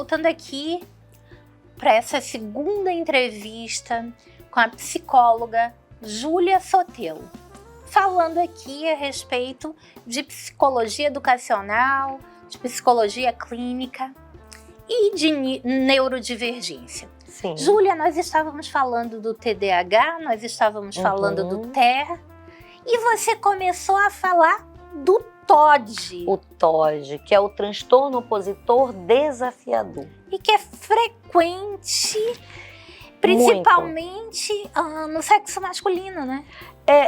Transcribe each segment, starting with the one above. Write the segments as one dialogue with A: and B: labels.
A: voltando aqui para essa segunda entrevista com a psicóloga Júlia Sotelo, falando aqui a respeito de psicologia educacional, de psicologia clínica e de neurodivergência.
B: Sim.
A: Júlia, nós estávamos falando do TDAH, nós estávamos falando do TEA, e você começou a falar do TOD.
B: O TOD, que é o transtorno opositor desafiador.
A: E que é frequente, principalmente no sexo masculino, né?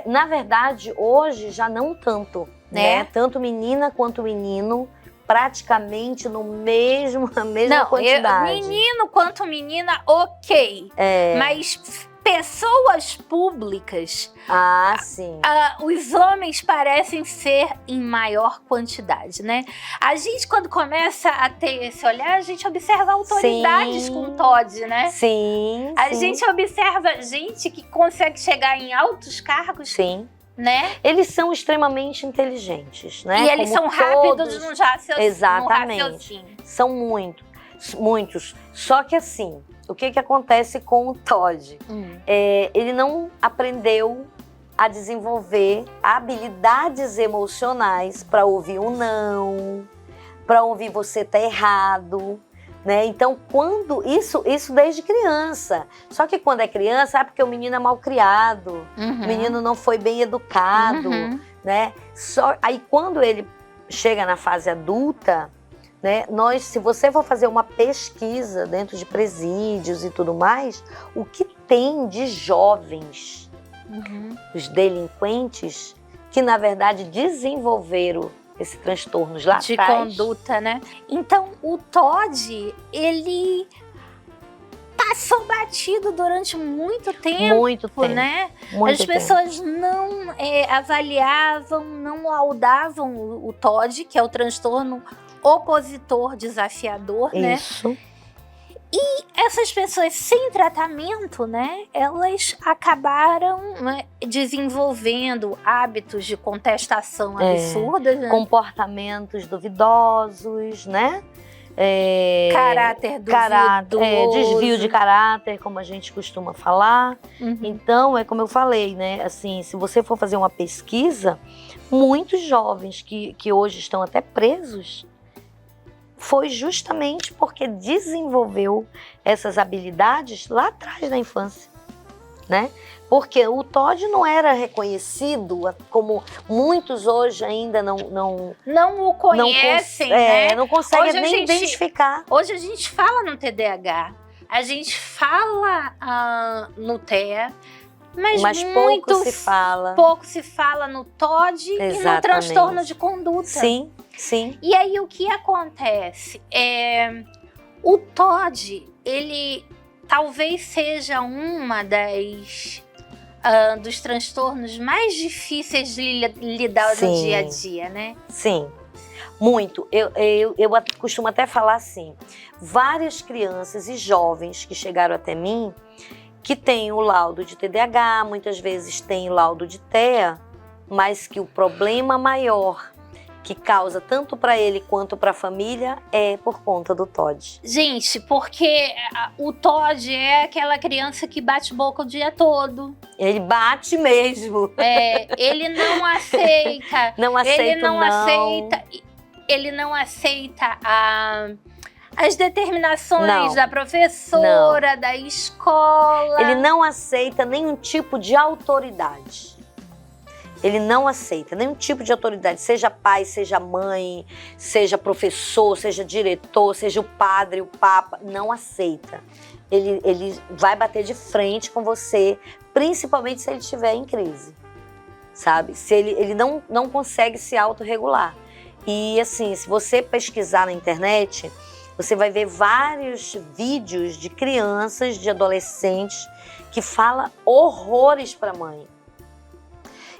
B: Na verdade, hoje já não tanto, né? Tanto menina quanto menino, praticamente na mesma quantidade.
A: Menino quanto menina, ok. Mas pessoas públicas,
B: sim.
A: Os homens parecem ser em maior quantidade, né? A gente, quando começa a ter esse olhar, a gente observa autoridades com TOD, né?
B: Sim.
A: A gente observa gente que consegue chegar em altos cargos.
B: Sim.
A: Né?
B: Eles são extremamente inteligentes, né?
A: E eles são rápidos no raciocínio.
B: Exatamente. São muitos. Só que assim, o que acontece com o TOD? Ele não aprendeu a desenvolver habilidades emocionais para ouvir um não, para ouvir você tá errado, né? Então, isso desde criança. Só que quando é criança, porque o menino é mal criado, o menino não foi bem educado, né? Aí quando ele chega na fase adulta, né? Se você for fazer uma pesquisa dentro de presídios e tudo mais, o que tem de jovens, os delinquentes, que na verdade desenvolveram esses transtornos lá
A: de
B: atrás.
A: Conduta, né? Então, o TOD, ele passou batido durante muito tempo, né? As pessoas não avaliavam, não laudavam o TOD, que é o transtorno opositor desafiador, né?
B: Isso.
A: E essas pessoas sem tratamento, né, elas acabaram desenvolvendo hábitos de contestação absurdas, né?
B: Comportamentos duvidosos, né?
A: Caráter duvidoso.
B: Desvio de caráter, como a gente costuma falar. Então, é como eu falei, né? Assim, se você for fazer uma pesquisa, muitos jovens que hoje estão até presos, foi justamente porque desenvolveu essas habilidades lá atrás da infância, né? Porque o TOD não era reconhecido, como muitos hoje ainda não
A: o conhecem, né?
B: Não conseguem nem identificar.
A: Hoje a gente fala no TDAH, a gente fala no TEA, mas
B: pouco se fala.
A: Pouco se fala no TOD. Exatamente. E no transtorno de conduta.
B: Sim.
A: E aí o que acontece? O TOD, ele talvez seja uma dos transtornos mais difíceis de lidar no dia a dia, né?
B: Sim, muito. Eu costumo até falar assim, várias crianças e jovens que chegaram até mim, que têm o laudo de TDAH, muitas vezes têm o laudo de TEA, mas que o problema maior que causa tanto para ele quanto para a família é por conta do TOD.
A: Gente, porque o TOD é aquela criança que bate boca o dia todo.
B: Ele bate mesmo.
A: Ele não aceita. Ele não aceita as determinações da professora, da escola.
B: Ele não aceita nenhum tipo de autoridade. Ele não aceita nenhum tipo de autoridade, seja pai, seja mãe, seja professor, seja diretor, seja o padre, o papa, não aceita. Ele vai bater de frente com você, principalmente se ele estiver em crise, sabe? Se ele não consegue se autorregular. E assim, se você pesquisar na internet, você vai ver vários vídeos de crianças, de adolescentes, que falam horrores para a mãe.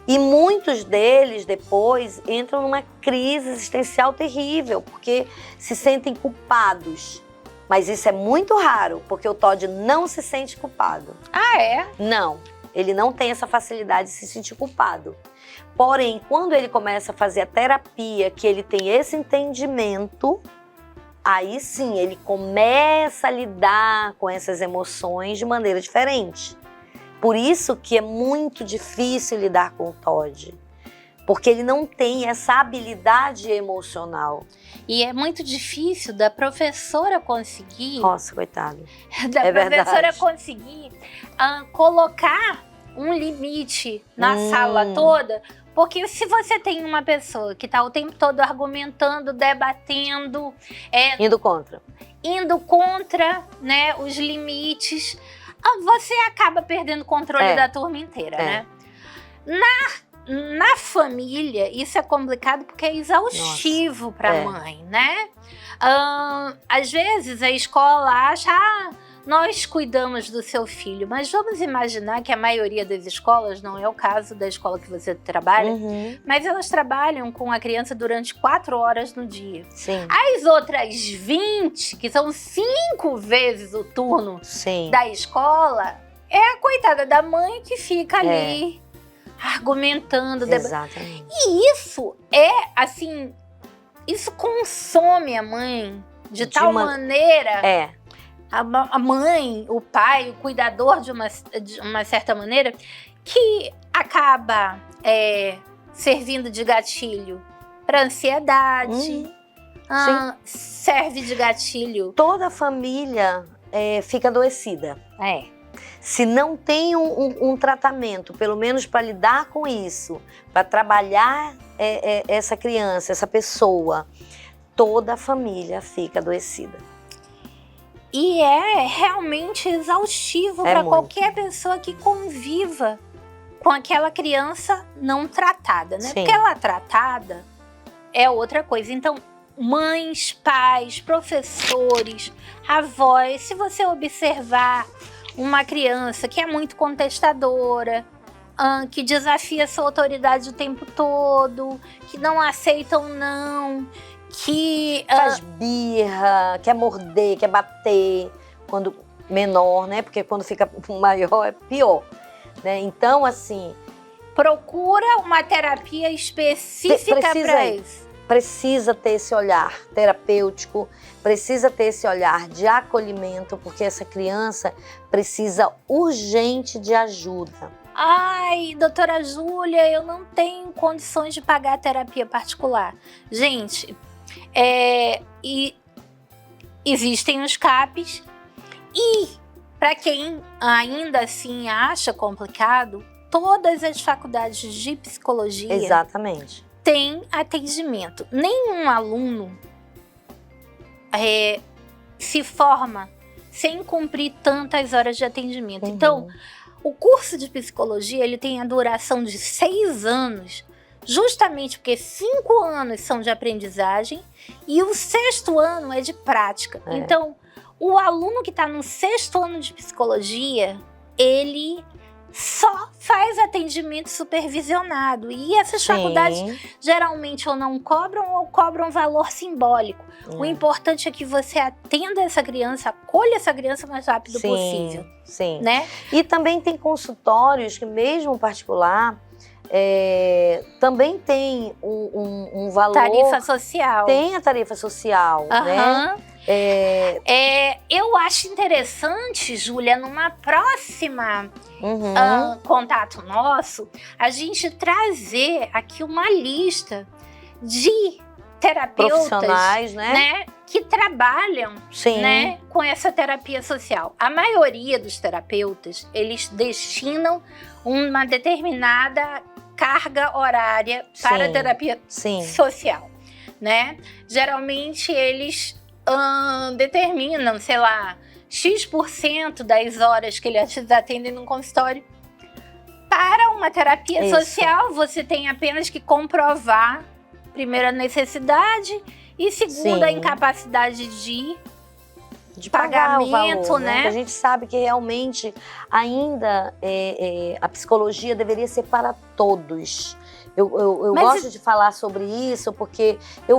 B: E muitos deles depois entram numa crise existencial terrível, porque se sentem culpados. Mas isso é muito raro, porque o TOD não se sente culpado.
A: Ah, é?
B: Não, ele não tem essa facilidade de se sentir culpado. Porém, quando ele começa a fazer a terapia, que ele tem esse entendimento, aí sim ele começa a lidar com essas emoções de maneira diferente. Por isso que é muito difícil lidar com o TOD, porque ele não tem essa habilidade emocional.
A: E é muito difícil da professora conseguir...
B: Nossa, coitado.
A: Da professora conseguir colocar um limite na sala toda, porque se você tem uma pessoa que está o tempo todo argumentando, debatendo...
B: Indo
A: contra, né, os limites, você acaba perdendo o controle da turma inteira, né? Na família, isso é complicado porque é exaustivo para a mãe, né? Às vezes a escola acha, nós cuidamos do seu filho, mas vamos imaginar que a maioria das escolas, não é o caso da escola que você trabalha, mas elas trabalham com a criança durante 4 horas no dia.
B: Sim.
A: As outras 20, que são 5 vezes o turno da escola, é a coitada da mãe que fica ali argumentando.
B: Exatamente.
A: E isso assim, isso consome a mãe de tal maneira... A mãe, o pai, o cuidador de uma certa maneira, que acaba servindo de gatilho para ansiedade, serve de gatilho.
B: Toda a família fica adoecida. Se não tem um tratamento, pelo menos para lidar com isso, para trabalhar essa criança, essa pessoa, toda a família fica adoecida.
A: E é realmente exaustivo para qualquer pessoa que conviva com aquela criança não tratada, né? Porque ela tratada é outra coisa. Então, mães, pais, professores, avós, se você observar uma criança que é muito contestadora, que desafia sua autoridade o tempo todo, que não aceita um não, que
B: faz birra, quer morder, quer bater, quando menor, né? Porque quando fica maior é pior, né? Então, assim...
A: Procura uma terapia específica para isso.
B: Precisa ter esse olhar terapêutico, precisa ter esse olhar de acolhimento, porque essa criança precisa urgente de ajuda.
A: Ai, doutora Júlia, eu não tenho condições de pagar a terapia particular. Gente... E existem os CAPs, e para quem ainda assim acha complicado, todas as faculdades de psicologia têm atendimento. Nenhum aluno se forma sem cumprir tantas horas de atendimento. Então, o curso de psicologia ele tem a duração de 6 anos, justamente porque 5 anos são de aprendizagem e o 6º ano é de prática. Então, o aluno que está no 6º ano de psicologia, ele só faz atendimento supervisionado. E essas faculdades geralmente ou não cobram ou cobram valor simbólico. O importante é que você atenda essa criança, acolha essa criança o mais rápido possível. Né?
B: E também tem consultórios que, mesmo particular, também tem um valor...
A: Tarifa social.
B: Tem a tarifa social, né?
A: Eu acho interessante, Júlia, numa próxima contato nosso, a gente trazer aqui uma lista de terapeutas
B: profissionais, né?
A: Que trabalham né, com essa terapia social. A maioria dos terapeutas, eles destinam uma determinada carga horária para a terapia social, né? Geralmente eles determinam, sei lá, X% das horas que eles atendem no consultório. Para uma terapia social, você tem apenas que comprovar, primeiro, a necessidade e, segundo, a incapacidade de pagamento,
B: pagar o valor, né?
A: Porque
B: a gente sabe que realmente ainda a psicologia deveria ser para todos. Eu gosto de falar sobre isso porque eu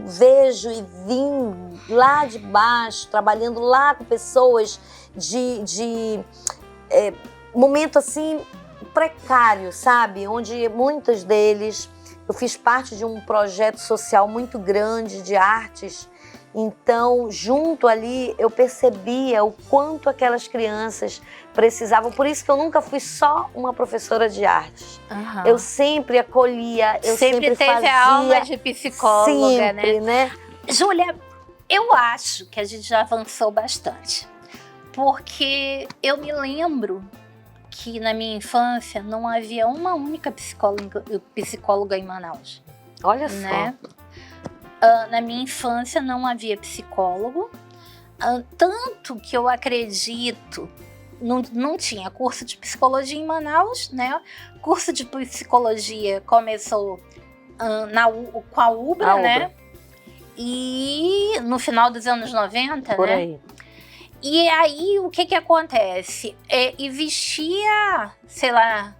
B: vejo e vim lá de baixo, trabalhando lá com pessoas de momento assim precário, sabe? Onde muitos deles eu fiz parte de um projeto social muito grande de artes. Então, junto ali, eu percebia o quanto aquelas crianças precisavam. Por isso que eu nunca fui só uma professora de artes.
A: Uhum.
B: Eu sempre acolhia, eu sempre
A: teve
B: fazia...
A: a alma de psicóloga,
B: sempre, né?
A: Júlia, eu acho que a gente já avançou bastante. Porque eu me lembro que na minha infância não havia uma única psicóloga em Manaus.
B: Olha
A: né?
B: só.
A: Na minha infância não havia psicólogo, tanto que eu acredito, não tinha curso de psicologia em Manaus, né? Curso de psicologia começou com a UBRA, né? E no final dos anos 90,
B: Por
A: né?
B: aí.
A: E aí, o que acontece? Existia, sei lá,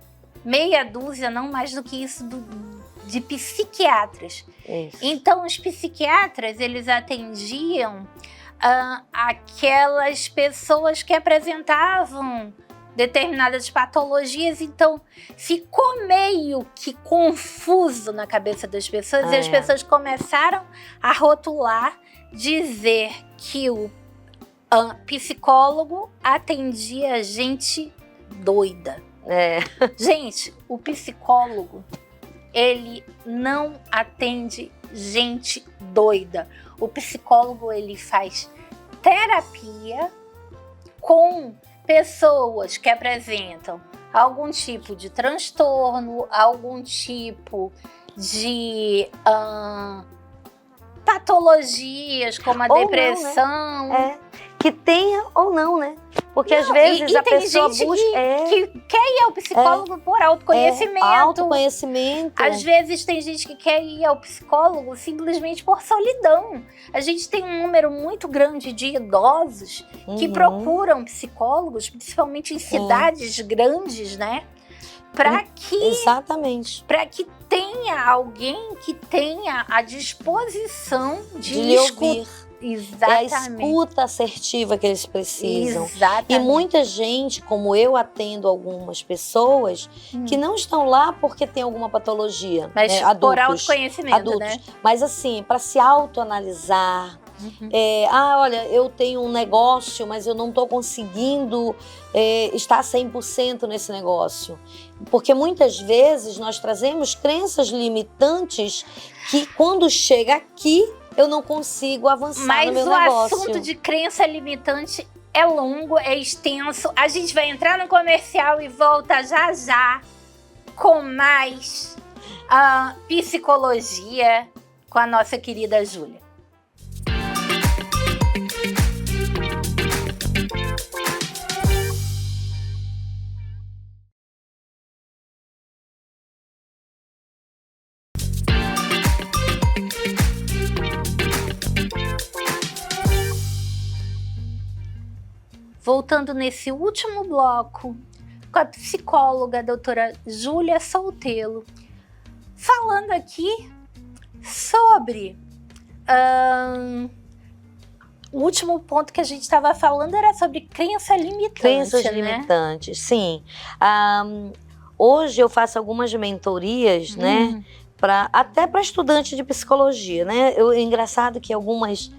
A: meia dúzia, não mais do que isso, de psiquiatras.
B: Isso.
A: Então, os psiquiatras, eles atendiam aquelas pessoas que apresentavam determinadas patologias. Então, ficou meio que confuso na cabeça das pessoas e as pessoas começaram a rotular, dizer que o psicólogo atendia gente doida. Gente, o psicólogo, ele não atende gente doida. O psicólogo, ele faz terapia com pessoas que apresentam algum tipo de transtorno, algum tipo de patologias, como a depressão.
B: Não, né? Que tenha ou não, né? Porque às vezes a pessoa busca...
A: que quer ir ao psicólogo por autoconhecimento.
B: Autoconhecimento.
A: Às vezes tem gente que quer ir ao psicólogo simplesmente por solidão. A gente tem um número muito grande de idosos que procuram psicólogos, principalmente em cidades grandes, né?
B: Exatamente.
A: Para que tenha alguém que tenha a disposição de
B: lhe ouvir.
A: Exatamente.
B: É a escuta assertiva que eles precisam.
A: Exatamente.
B: E muita gente, como eu atendo algumas pessoas, que não estão lá porque tem alguma patologia.
A: Mas
B: adultos,
A: por autoconhecimento, né?
B: Mas assim, para se autoanalisar. Olha, eu tenho um negócio, mas eu não estou conseguindo estar 100% nesse negócio. Porque muitas vezes nós trazemos crenças limitantes que quando chega aqui, eu não consigo avançar no meu negócio.
A: Mas o assunto de crença limitante é longo, é extenso. A gente vai entrar no comercial e volta já já com mais psicologia com a nossa querida Júlia. Voltando nesse último bloco com a psicóloga, a doutora Júlia Soutelo, falando aqui sobre o último ponto que a gente estava falando era sobre crença limitante.
B: Crenças
A: limitantes,
B: sim. Hoje eu faço algumas mentorias, né? Até para estudante de psicologia, né? É engraçado que algumas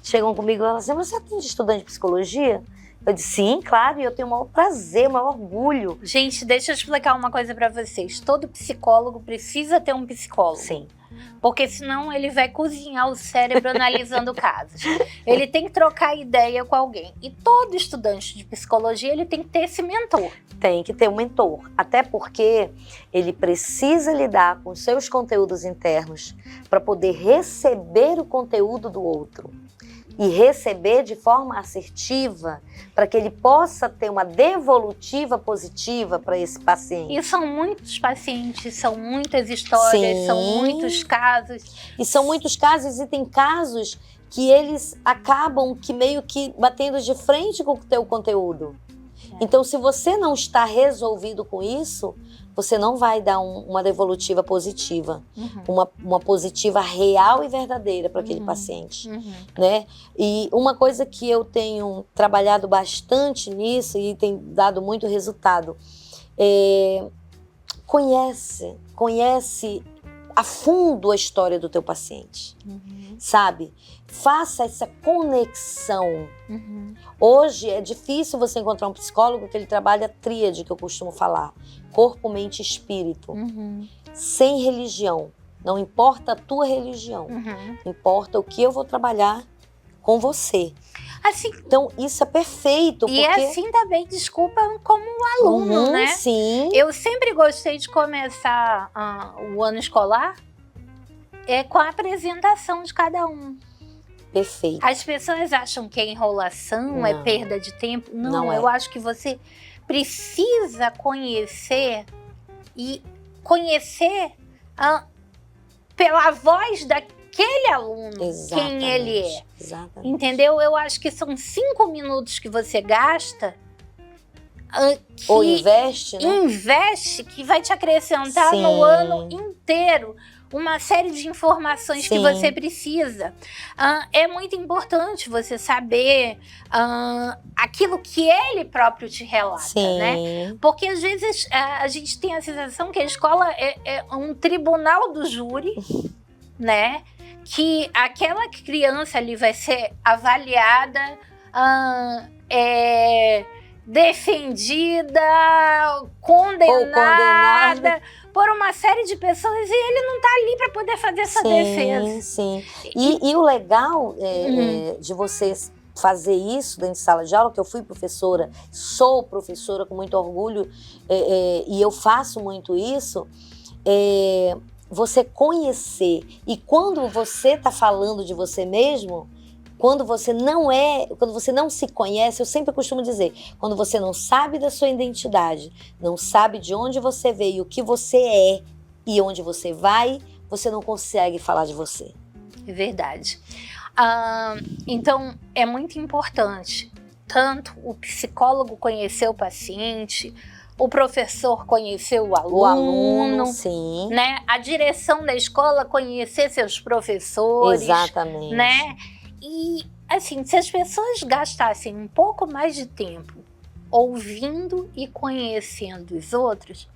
B: chegam comigo e elas dizem: você atende estudante de psicologia? Eu disse, sim, claro, e eu tenho o maior prazer, o maior orgulho.
A: Gente, deixa eu explicar uma coisa pra vocês. Todo psicólogo precisa ter um psicólogo.
B: Sim.
A: Porque senão ele vai cozinhar o cérebro analisando casos. Ele tem que trocar ideia com alguém. E todo estudante de psicologia, ele tem que ter esse mentor.
B: Tem que ter um mentor. Até porque ele precisa lidar com seus conteúdos internos para poder receber o conteúdo do outro. E receber de forma assertiva para que ele possa ter uma devolutiva positiva para esse paciente.
A: E são muitos pacientes, são muitas histórias,
B: Sim.
A: São muitos casos.
B: E são muitos casos, e tem casos que eles acabam que meio que batendo de frente com o teu conteúdo. Então, se você não está resolvido com isso, você não vai dar uma devolutiva positiva, uma positiva real e verdadeira para aquele paciente, né? E uma coisa que eu tenho trabalhado bastante nisso e tem dado muito resultado, conhece a fundo a história do teu paciente, sabe? Faça essa conexão. Hoje é difícil você encontrar um psicólogo que ele trabalha a tríade, que eu costumo falar. Corpo, mente e espírito. Sem religião. Não importa a tua religião. Importa o que eu vou trabalhar com você.
A: Assim,
B: então, isso é perfeito.
A: E
B: porque...
A: assim também, desculpa, como aluno, né?
B: Sim.
A: Eu sempre gostei de começar o ano escolar com a apresentação de cada um.
B: Perfeito.
A: As pessoas acham que é enrolação, é perda de tempo. Não, eu acho que você precisa conhecer e conhecer pela voz daquele aluno. Exatamente. Quem ele é.
B: Exatamente.
A: Entendeu? Eu acho que são 5 minutos que você gasta
B: ou investe, né?
A: Investe, que vai te acrescentar no ano inteiro uma série de informações que você precisa. É muito importante você saber aquilo que ele próprio te relata, né? Porque às vezes a gente tem a sensação que a escola é um tribunal do júri, né? Que aquela criança ali vai ser avaliada, defendida, condenada por uma série de pessoas e ele não está ali para poder fazer essa defesa.
B: Sim. E o legal de vocês fazer isso dentro de sala de aula, que eu fui professora, sou professora com muito orgulho e eu faço muito isso, você conhecer. E quando você está falando de você mesmo, quando você não se conhece, eu sempre costumo dizer, quando você não sabe da sua identidade, não sabe de onde você veio, o que você é e onde você vai, você não consegue falar de você.
A: É verdade. Então, é muito importante, tanto o psicólogo conhecer o paciente, o professor conhecer o aluno,
B: sim.
A: Né? A direção da escola conhecer seus professores.
B: Exatamente.
A: Né? E, assim, se as pessoas gastassem um pouco mais de tempo ouvindo e conhecendo os outros,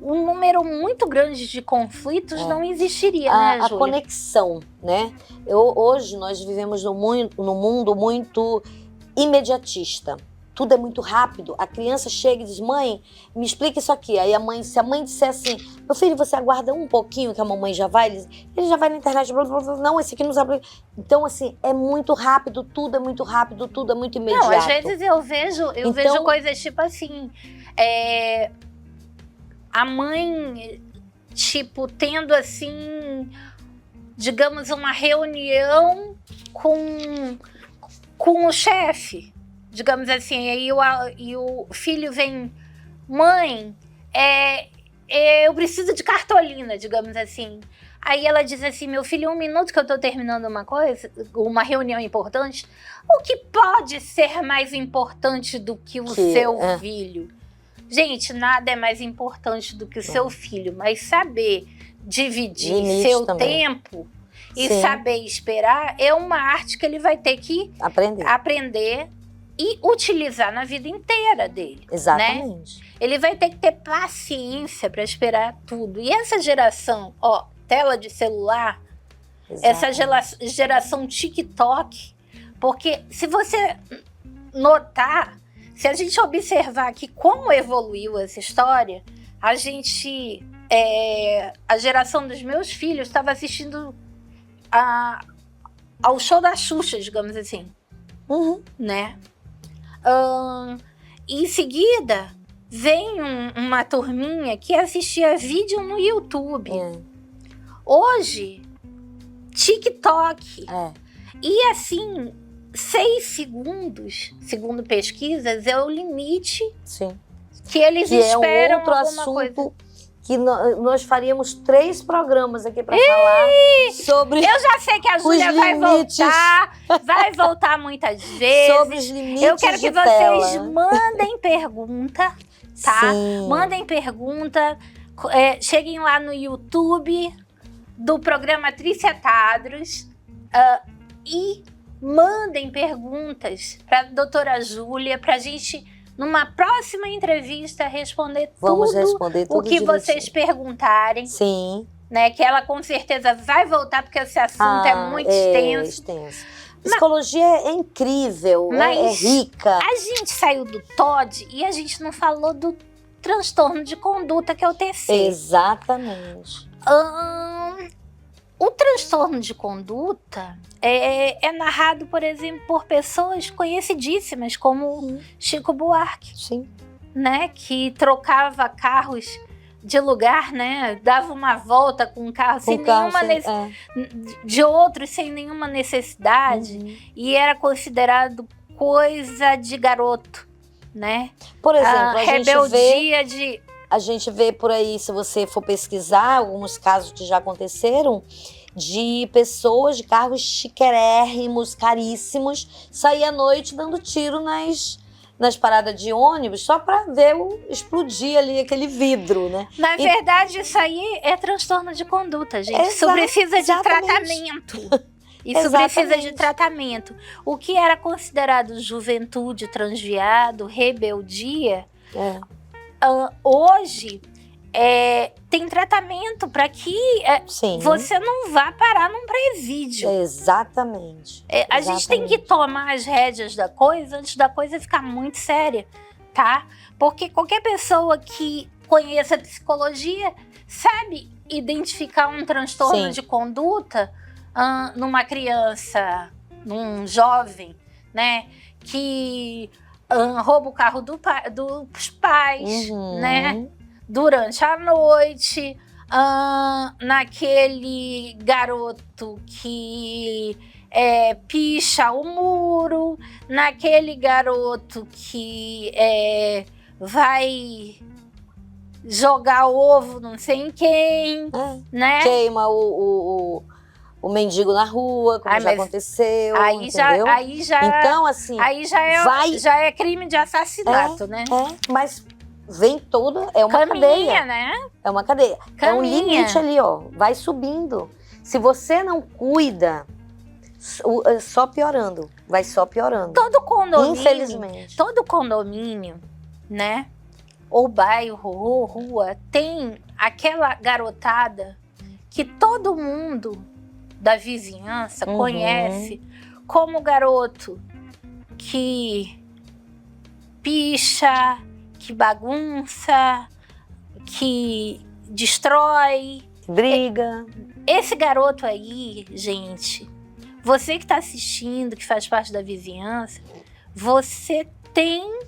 A: um número muito grande de conflitos não existiria, né, Júlia?
B: A conexão, né? Hoje nós vivemos num mundo muito imediatista. Tudo é muito rápido. A criança chega e diz, mãe, me explica isso aqui. Aí se a mãe disser assim, meu filho, você aguarda um pouquinho que a mamãe já vai, ele já vai na internet, blá, blá, blá, não, esse aqui não sabe. Então, assim, é muito rápido, tudo é muito rápido, tudo é muito imediato.
A: Não, às vezes eu vejo coisas tipo assim, a mãe, tipo, tendo assim, digamos, uma reunião com o chefe. Digamos assim, e o filho vem, mãe, eu preciso de cartolina, digamos assim. Aí ela diz assim, meu filho, 1 minuto que eu tô terminando uma reunião importante. O que pode ser mais importante do que o seu filho? Gente, nada é mais importante do que o seu filho, mas saber dividir seu tempo e saber esperar é uma arte que ele vai ter que aprender e utilizar na vida inteira dele.
B: Exatamente.
A: Né? Ele vai ter que ter paciência para esperar tudo. E essa geração, tela de celular, essa geração TikTok, porque se você notar, se a gente observar aqui como evoluiu essa história, a geração dos meus filhos estava assistindo ao show da Xuxa, digamos assim. Né? Em seguida, vem uma turminha que assistia vídeo no YouTube. Hoje, TikTok. E assim, 6 segundos, segundo pesquisas, é o limite que eles esperam
B: outro
A: alguma
B: assunto
A: coisa.
B: Que nós faríamos 3 programas aqui para falar sobre.
A: Eu já sei que a Júlia vai voltar muitas vezes.
B: Sobre os limites.
A: Eu quero que vocês mandem pergunta, tá? Mandem pergunta. Cheguem lá no YouTube do programa Tricetados e mandem perguntas para a doutora Júlia, para a gente, numa próxima entrevista, responder tudo o que vocês perguntarem. né? Que ela com certeza vai voltar, porque esse assunto é muito extenso.
B: Psicologia é incrível, é rica.
A: A gente saiu do TOD e a gente não falou do transtorno de conduta, que é o TC.
B: Exatamente.
A: O transtorno de conduta é narrado, por exemplo, por pessoas conhecidíssimas, como Chico Buarque.
B: Sim.
A: Né? Que trocava carros de lugar, né? Dava uma volta com um carro de outros sem nenhuma necessidade, e era considerado coisa de garoto, né?
B: Por exemplo,
A: a
B: gente vê por aí, se você for pesquisar, alguns casos que já aconteceram, de pessoas de carros chiquérrimos, caríssimos, sair à noite dando tiro nas paradas de ônibus, só para ver explodir ali aquele vidro, né?
A: Na verdade, isso aí é transtorno de conduta, gente. Isso precisa de tratamento. Isso precisa de tratamento. O que era considerado juventude, transviado, rebeldia, hoje tem tratamento para que você não vá parar num presídio.
B: Exatamente.
A: A gente tem que tomar as rédeas da coisa antes da coisa ficar muito séria, tá? Porque qualquer pessoa que conheça psicologia sabe identificar um transtorno de conduta numa criança, num jovem, né? Que rouba o carro dos pais, né? Durante a noite, naquele garoto que picha o muro, naquele garoto que vai jogar ovo não sei em quem, né?
B: Queima o mendigo na rua, como já aconteceu, entendeu? Então, assim...
A: Aí já é crime de assassinato, né?
B: Mas... vem toda, é uma cadeia,
A: né?
B: É uma cadeia. É um limite ali, ó, vai subindo. Se você não cuida, só piorando, vai só piorando.
A: Todo condomínio,
B: infelizmente.
A: Todo condomínio, né? Ou bairro, ou rua, tem aquela garotada que todo mundo da vizinhança conhece como garoto que picha, que bagunça, que destrói,
B: briga.
A: Esse garoto aí, gente, você que está assistindo, que faz parte da vizinhança, você tem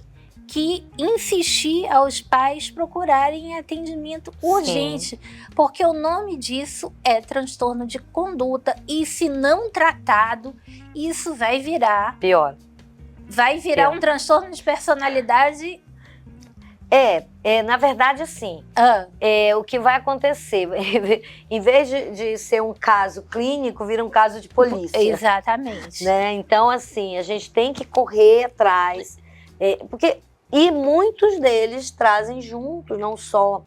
A: que insistir aos pais procurarem atendimento urgente, porque o nome disso é transtorno de conduta, e se não tratado, isso vai virar
B: pior.
A: Vai virar um transtorno de personalidade.
B: Na verdade, assim, o que vai acontecer, em vez de ser um caso clínico, vira um caso de polícia.
A: Exatamente.
B: Né? Então, assim, a gente tem que correr atrás, e muitos deles trazem junto, não só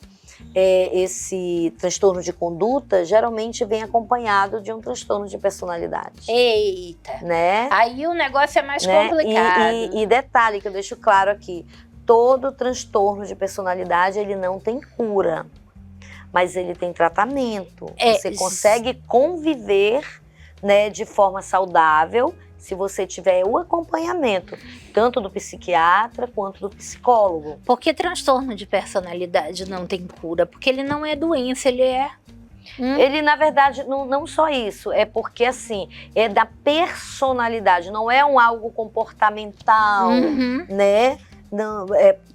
B: esse transtorno de conduta, geralmente vem acompanhado de um transtorno de personalidade.
A: Eita!
B: Né?
A: Aí o negócio é mais complicado.
B: E detalhe que eu deixo claro aqui, todo transtorno de personalidade, ele não tem cura, mas ele tem tratamento. Você consegue conviver, né, de forma saudável, se você tiver o acompanhamento, tanto do psiquiatra quanto do psicólogo.
A: Porque transtorno de personalidade não tem cura, porque ele não é doença, ele é...
B: Ele, na verdade, não só isso, é porque, assim, é da personalidade, não é algo comportamental, né? Não,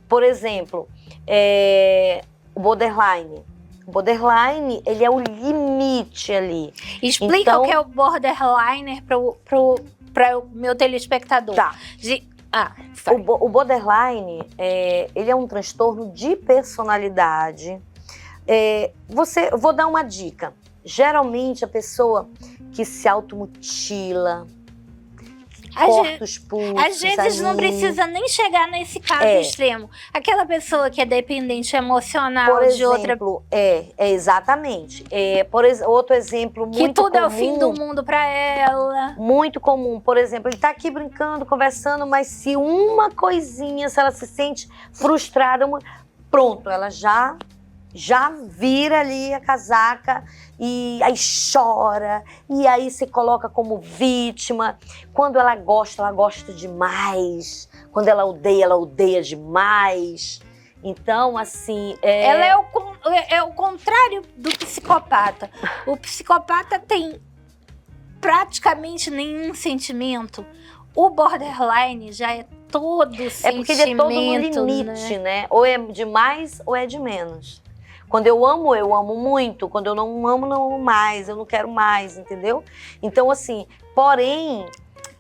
B: por exemplo, o borderline. O borderline, ele é o limite ali.
A: Explica então, o que é o borderline para o meu telespectador.
B: Tá. O borderline, ele é um transtorno de personalidade. Vou dar uma dica. Geralmente, a pessoa que se automutila, corta os pulsos.
A: Às vezes não precisa nem chegar nesse caso extremo. Aquela pessoa que é dependente emocional
B: por exemplo,
A: de outra...
B: exatamente. Outro exemplo muito comum...
A: Que tudo é o fim do mundo para ela.
B: Muito comum. Por exemplo, ele tá aqui brincando, conversando, mas se uma coisinha, se ela se sente frustrada, pronto, ela já já vira ali a casaca e aí chora, e aí se coloca como vítima. Quando ela gosta demais. Quando ela odeia demais. Então, assim...
A: Ela é o contrário do psicopata. O psicopata tem praticamente nenhum sentimento. O borderline já é todo sentimento.
B: É porque ele é todo no limite, né? Ou é de mais ou é de menos. Quando eu amo muito. Quando eu não amo mais. Eu não quero mais, entendeu? Então, assim, porém,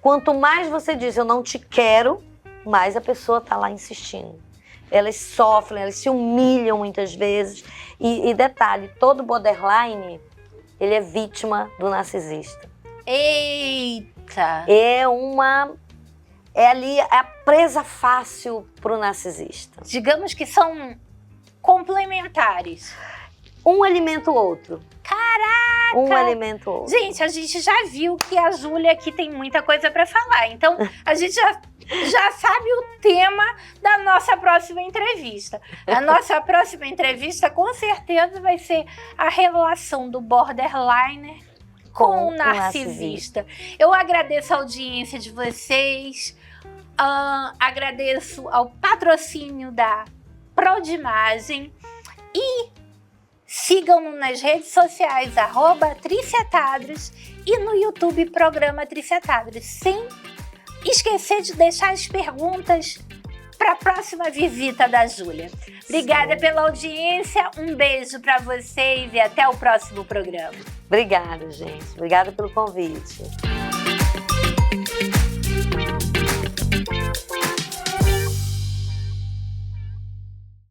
B: quanto mais você diz eu não te quero, mais a pessoa tá lá insistindo. Elas sofrem, elas se humilham muitas vezes. E detalhe, todo borderline, ele é vítima do narcisista.
A: Eita!
B: É a presa fácil pro narcisista.
A: Digamos que são complementares.
B: Um alimenta o outro.
A: Caraca!
B: Um alimenta o outro.
A: Gente, a gente já viu que a Júlia aqui tem muita coisa para falar. Então, a gente já sabe o tema da nossa próxima entrevista. A nossa próxima entrevista, com certeza, vai ser a relação do borderliner com o narcisista. Eu agradeço a audiência de vocês. Agradeço ao patrocínio da Prodimagem e sigam-nos nas redes sociais @Tricetadros e no YouTube Programa Tricetadros, sem esquecer de deixar as perguntas para a próxima visita da Júlia. Obrigada pela audiência, um beijo para vocês e até o próximo programa.
B: Obrigada, gente. Obrigada pelo convite.